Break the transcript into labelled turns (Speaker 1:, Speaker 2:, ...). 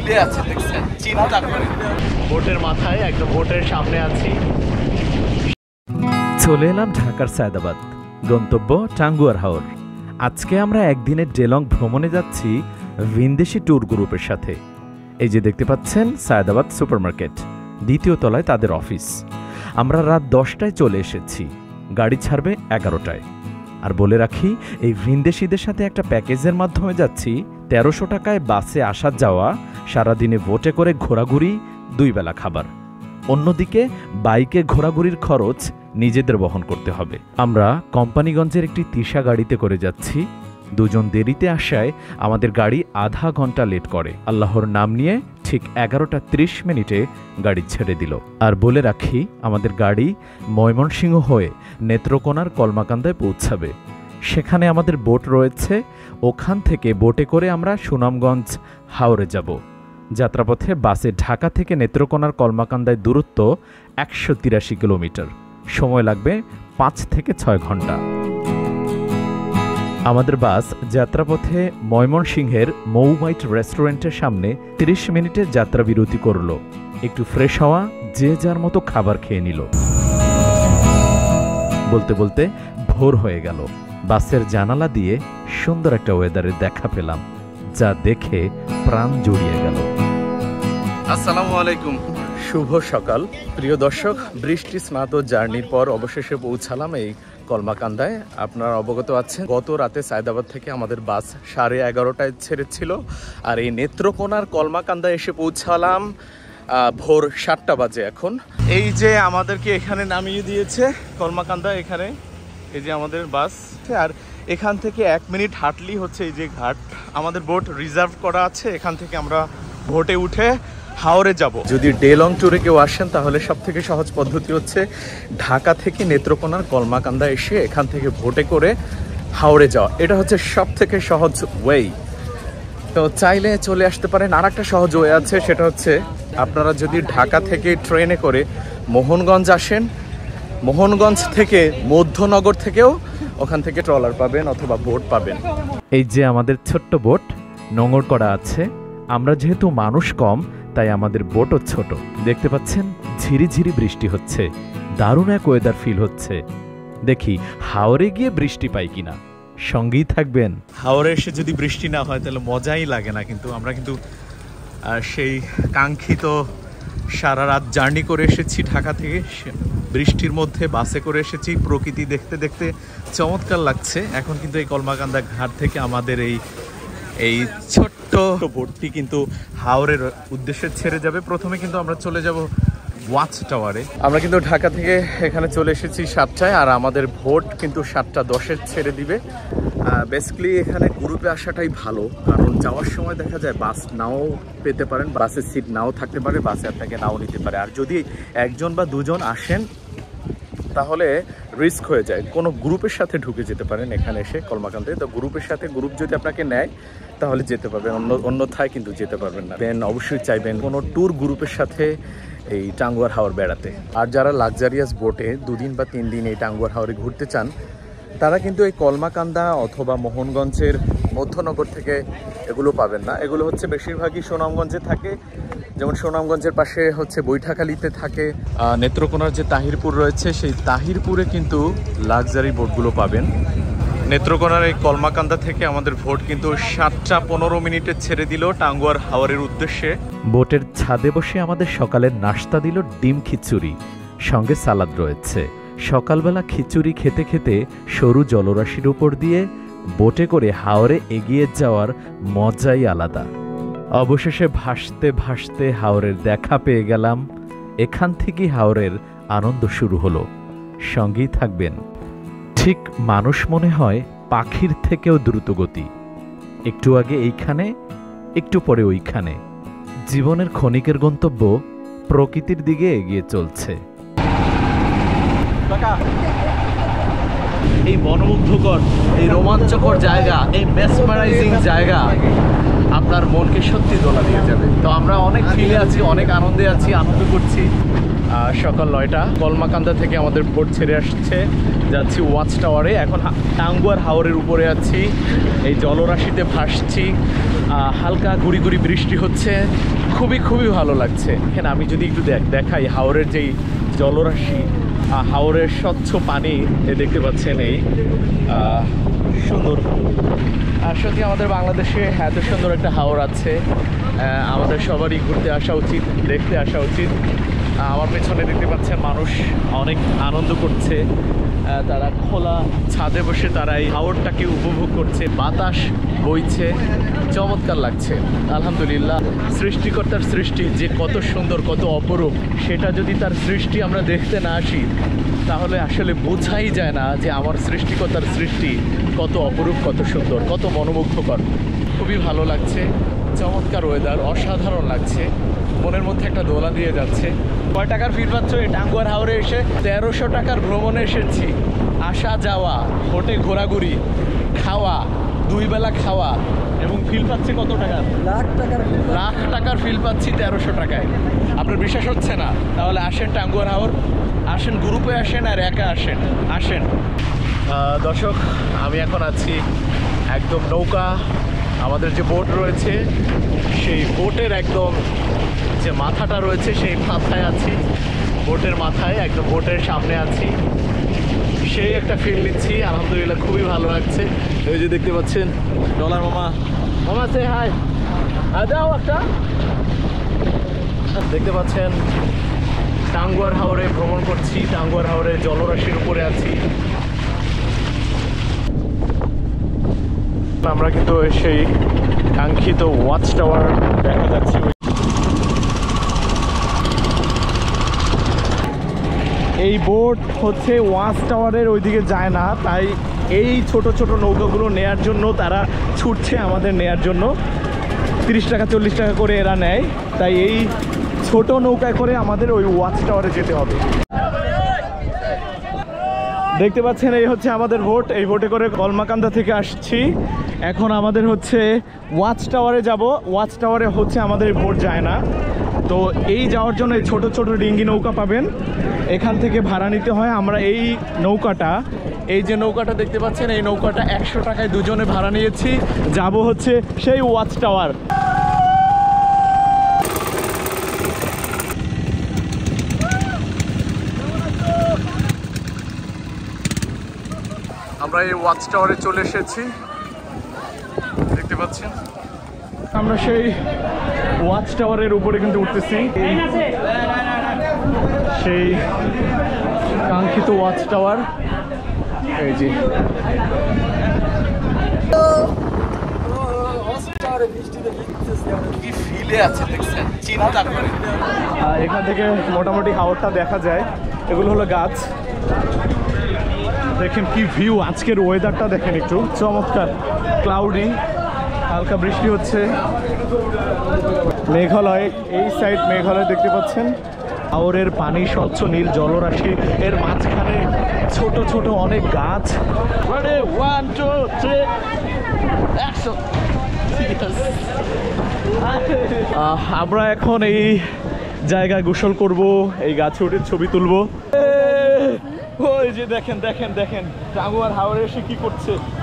Speaker 1: ঝুলে আছে দেখছেন, চিন্তা করে।
Speaker 2: বোটের মাথায় একদম বোটের সামনে আছি।
Speaker 3: চলে এলাম ঢাকার সায়দাবাদ, গন্তব্য টাঙ্গুয়ার হাওর। আজকে আমরা একদিনের ডেলং ভ্রমণে যাচ্ছি ভিনদেশি ট্যুর গ্রুপের সাথে। এই যে দেখতে পাচ্ছেন সায়দাবাদ সুপারমার্কেট, দ্বিতীয় তলায় তাদের অফিস। আমরা রাত 10টায় চলে এসেছি, গাড়ি ছাড়বে 11টায়। আর বলে রাখি, এই ভিনদেশিদের সাথে একটা প্যাকেজের মাধ্যমে যাচ্ছি। 1300 টাকায় বাসে আসা যাওয়া, সারাদিনে বোটে করে ঘোরাঘুরি, 2 বেলা খাবার। অন্যদিকে বাইকে ঘোরাঘুরির খরচ নিজেদের বহন করতে হবে। আমরা কোম্পানিগঞ্জের একটি তিশা গাড়িতে করে যাচ্ছি। দুজন দেরিতে আসায় আমাদের গাড়ি আধা ঘন্টা লেট করে। আল্লাহর নাম নিয়ে ঠিক 11টা 30 মিনিটে গাড়ি ছেড়ে দিল। আর বলে রাখি, আমাদের গাড়ি ময়মনসিংহ হয়ে নেত্রকোনার কলমাকান্দায় পৌঁছাবে। সেখানে আমাদের বোট রয়েছে, ওখান থেকে বোটে করে আমরা সুনামগঞ্জ হাওরে যাব। যাত্রাপথে বাসে ঢাকা থেকে নেত্রকোনার কলমাকান্দায় দূরত্ব 183 কিলোমিটার, সময় লাগবে 5 থেকে 6 ঘন্টা। আমাদের বাস যাত্রাপথে ময়মনসিংহের মৌমাইট রেস্টুরেন্টের সামনে 30 মিনিটের যাত্রা বিরতি করল। একটু ফ্রেশ হওয়া, যে যার মতো খাবার খেয়ে নিল। বলতে বলতে ভোর হয়ে গেল। বাসের জানালা দিয়ে সুন্দর একটা ওয়েদারের দেখা পেলাম, যা দেখে প্রাণ জুড়িয়ে গেল।
Speaker 1: আসসালামু আলাইকুম,
Speaker 2: শুভ সকাল প্রিয় দর্শক। বৃষ্টি স্নাত জার্নির পর অবশেষে পৌঁছালাম এই কলমাকান্দায়। আপনারা অবগত আছেন, গত রাতে সায়দাবাদ থেকে আমাদের বাস 11:30টায় ছেড়েছিল। আর এই নেত্রকোনার কলমাকান্দায় এসে পৌঁছালাম ভোর 7টা বাজে এখন। এই যে আমাদেরকে এখানে নামিয়ে দিয়েছে কলমাকান্দা, এখানে এই যে আমাদের বাস। আর এখান থেকে 1 মিনিট হাঁটলেই হচ্ছে এই যে ঘাট। আমাদের বোট রিজার্ভ করা আছে, এখান থেকে আমরা বোটে উঠে হাওরে যাব। যদি ডে লং ট্যুরে কেউ আসেন, তাহলে সব থেকে সহজ পদ্ধতি হচ্ছে ঢাকা থেকে নেত্রকোনার কলমাকান্দা এসে এখান থেকে বোটে করে হাওরে যাওয়া। এটা হচ্ছে সব থেকে সহজ ওয়ে। তো চাইলে চলে আসতে পারেন। আর একটা সহজ ওয়ে আছে, সেটা হচ্ছে আপনারা যদি ঢাকা থেকে ট্রেনে করে মোহনগঞ্জ আসেন, মোহনগঞ্জ থেকে মধ্যনগর থেকেও ওখান থেকে ট্রলার পাবেন অথবা বোট পাবেন।
Speaker 3: এই যে আমাদের ছোট্ট বোট নোঙর করা আছে। আমরা যেহেতু মানুষ কম, তাই আমাদের বোটও ছোট। দেখতে পাচ্ছেন ঝিরিঝিরি বৃষ্টি হচ্ছে, দারুণ এক ওয়েদার ফিল হচ্ছে। দেখি হাওরে গিয়ে বৃষ্টি পাই কিনা। সঙ্গেই থাকবেন।
Speaker 2: হাওরে এসে যদি বৃষ্টি না হয় তাহলে মজাই লাগে না। কিন্তু আমরা সেই কাঙ্ক্ষিত সারা রাত জার্নি করে এসেছি ঢাকা থেকে, বৃষ্টির মধ্যে বাসে করে এসেছি। প্রকৃতি দেখতে দেখতে চমৎকার লাগছে। এখন কিন্তু এই কলমাকান্দা ঘাট থেকে আমাদের এই ছোট্ট বোটটি কিন্তু হাওরের উদ্দেশ্যে ছেড়ে যাবে। প্রথমে কিন্তু আমরা চলে যাব ওয়াচ টাওয়ারে। আমরা কিন্তু ঢাকা থেকে এখানে চলে এসেছি 7টায়, আর আমাদের ভোট কিন্তু 7:10 ছেড়ে দিবে। বেসিক্যালি এখানে গ্রুপে আসাটাই ভালো, কারণ যাওয়ার সময় দেখা যায় বাস নাও পেতে পারেন, বাসের সিট নাও থাকতে পারে, বাসে আপনাকে নাও নিতে পারে। আর যদি 1জন বা 2জন আসেন তাহলে রিস্ক হয়ে যায়। কোনো গ্রুপের সাথে ঢুকে যেতে পারেন এখানে এসে কলমাকান্দায়। তো গ্রুপের সাথে, গ্রুপ যদি আপনাকে নেয় তাহলে যেতে পারবেন, অন্যথায় কিন্তু যেতে পারবেন না। দেন অবশ্যই চাইবেন কোনো ট্যুর গ্রুপের সাথে এই টাঙ্গুয়ার হাওর বেড়াতে। আর যারা লাক্সারিয়াস বোটে 2 দিন বা 3 দিন এই টাঙ্গুয়ার হাওরে ঘুরতে চান, তারা কিন্তু এই কলমাকান্দা অথবা মোহনগঞ্জের মধ্যনগর থেকে এগুলো পাবেন না। এগুলো হচ্ছে বেশিরভাগই সুনামগঞ্জে থাকে। যেমন সুনামগঞ্জের পাশে হচ্ছে বৈঠাখালীতে থাকে। নেত্রকোনার যে তাহিরপুর রয়েছে, সেই তাহিরপুরে কিন্তু লাক্সারি বোটগুলো পাবেন। নেত্রকোনার এই কলমাকান্দা থেকে আমাদের ভোট কিন্তু 7:15 মিনিটে ছেড়ে দিল টাঙ্গুয়ার হাওরের উদ্দেশ্যে।
Speaker 3: বোটের ছাদে বসে আমাদের সকালের নাস্তা দিল ডিম খিচুড়ি, সঙ্গে সালাদ রয়েছে। সকালবেলা খিচুড়ি খেতে খেতে সরু জলরাশির উপর দিয়ে বোটে করে হাওরে এগিয়ে যাওয়ার মজাই আলাদা। অবশেষে ভাসতে ভাসতে হাওরের দেখা পেয়ে গেলাম। এখান থেকেই হাওরের আনন্দ শুরু হলো। সঙ্গেই থাকবেন। ঠিক মানুষ মনে হয় পাখির থেকেও দ্রুতগতি। একটু আগে এইখানে, একটু পরে ওইখানে। জীবনের ক্ষণিকের গন্তব্য প্রকৃতির দিকে এগিয়ে চলছে।
Speaker 2: এই মনোমুগ্ধকর, এই রোমাঞ্চকর জায়গা, এই মেসমারাইজিং জায়গা আপনার মনকে সত্যি দোলা দিয়ে যাবে। তো আমরা অনেক ফিলে আছি, অনেক আনন্দে আছি, আনন্দ করছি। সকাল 9টা। কলমাকান্দা থেকে আমাদের বোট ছেড়ে আসছে, যাচ্ছি ওয়াচ টাওয়ারে। এখন টাঙ্গুয়ার হাওরের উপরে আছি, এই জলরাশিতে ভাসছি। হালকা গুড়ি গুড়ি বৃষ্টি হচ্ছে, খুবই খুবই ভালো লাগছে। এখানে আমি যদি একটু দেখাই হাওরের যেই জলরাশি, হাওরের স্বচ্ছ পানি দেখতে পাচ্ছেন, এই সুন্দর। আর সত্যি আমাদের বাংলাদেশে এত সুন্দর একটা হাওর আছে, আমাদের সবারই ঘুরতে আসা উচিত, দেখতে আসা উচিত। আমার পেছনে দেখতে পাচ্ছেন মানুষ অনেক আনন্দ করছে, তারা খোলা ছাদে বসে তারা এই হাওরটাকে উপভোগ করছে, বাতাস বইছে, চমৎকার লাগছে। আলহামদুলিল্লাহ, সৃষ্টিকর্তার সৃষ্টি যে কত সুন্দর, কত অপরূপ, সেটা যদি তার সৃষ্টি আমরা দেখতে না আসি তাহলে আসলে বোঝাই যায় না যে আমার সৃষ্টিকর্তার সৃষ্টি কত অপরূপ, কত সুন্দর, কত মনোমুগ্ধকর। খুবই ভালো লাগছে, চমৎকার ওয়েদার, অসাধারণ লাগছে, মনের মধ্যে একটা দোলা দিয়ে যাচ্ছে। কয় টাকার ফিল পাচ্ছ এই টাঙ্গুয়ার হাওরে এসে? 1300 টাকার ভ্রমণে এসেছি। আসা যাওয়া, হোটে ঘোরাঘুরি, খাওয়া, 2 বেলা খাওয়া, এবং ফিল পাচ্ছি কত টাকা? লাখ টাকার ফিল পাচ্ছি 1300 টাকায়। আপনার বিশ্বাস হচ্ছে না? তাহলে আসেন টাঙ্গুয়ার হাওর, আসেন, গ্রুপে আসেন আর একা আসেন, আসেন। দর্শক, আমি এখন আছি একদম নৌকা, আমাদের যে বোট রয়েছে সেই বোটের একদম যে মাথাটা রয়েছে সেই মাথায় আছি, বোটের মাথায়, একদম বোটের সামনে আছি। সেই একটা ফিল নিচ্ছি, আলহামদুলিল্লাহ খুবই ভালো লাগছে। এই যে দেখতে পাচ্ছেন ডলার মামা, মামা সে হাই, দাও একটা। দেখতে পাচ্ছেন টাঙ্গুয়ার হাওরে ভ্রমণ করছি, টাঙ্গুয়ার হাওরে জলরাশির উপরে আছি। আমরা কিন্তু সেই কাঙ্ক্ষিত ওয়াচ টাওয়ার দেখা যাচ্ছে। এই বোট হচ্ছে ওয়াচ টাওয়ারের ওইদিকে যায় না, তাই এই ছোট ছোট নৌকাগুলো নেয়ার জন্য তারা ছুটছে আমাদের নেয়ার জন্য। 30 টাকা 40 টাকা করে এরা নেয়, তাই এই ছোট নৌকায় করে আমাদের ওই ওয়াচ টাওয়ারে যেতে হবে। দেখতে পাচ্ছেন এই হচ্ছে আমাদের বোট, এই বোটে করে কলমাকান্দা থেকে আসছি। এখন আমাদের হচ্ছে ওয়াচ টাওয়ারে যাব। ওয়াচ টাওয়ারে হচ্ছে আমাদের বোট যায় না, তো এই যাওয়ার জন্য এই ছোট ছোট ডিঙ্গি নৌকা পাবেন, এখান থেকে ভাড়া নিতে হয়। আমরা এই নৌকাটা, এই যে নৌকাটা দেখতে পাচ্ছেন, এই নৌকাটা 100 টাকায় দুজনে ভাড়া নিয়েছি, যাব হচ্ছে সেই ওয়াচ টাওয়ার। আমরা এই ওয়াচ টাওয়ারে চলে এসেছি, দেখতে পাচ্ছেন। আমরা সেই ওয়াচ টাওয়ারের উপরে কিন্তু উঠতেছি, সেই কাঙ্ক্ষিত ওয়াচ টাওয়ার। এই যে
Speaker 1: কি ফিলে আছে দেখছেন, চিন্তা করে।
Speaker 2: এখান থেকে মোটামুটি হাওরটা দেখা যায়। এগুলো হলো গাছ, দেখেন কি ভিউ। আজকের ওয়েদারটা দেখেন, একটু চমৎকার, ক্লাউডি, হালকা বৃষ্টি হচ্ছে। মেঘালয়, এই সাইড মেঘালয় দেখতে পাচ্ছেন, হাওরের পানি স্বচ্ছ নীল জলরাশি, এর মাঝখানে ছোট ছোট অনেক গাছ। 1 2 3 অ্যাকশন। আমরা এখন এই জায়গায় গোসল করব, এই গাছে উঠে ছবি তুলবো। ওই যে দেখেন দেখেন দেখেন টাঙ্গুয়ার হাওরে এসে কি করছে।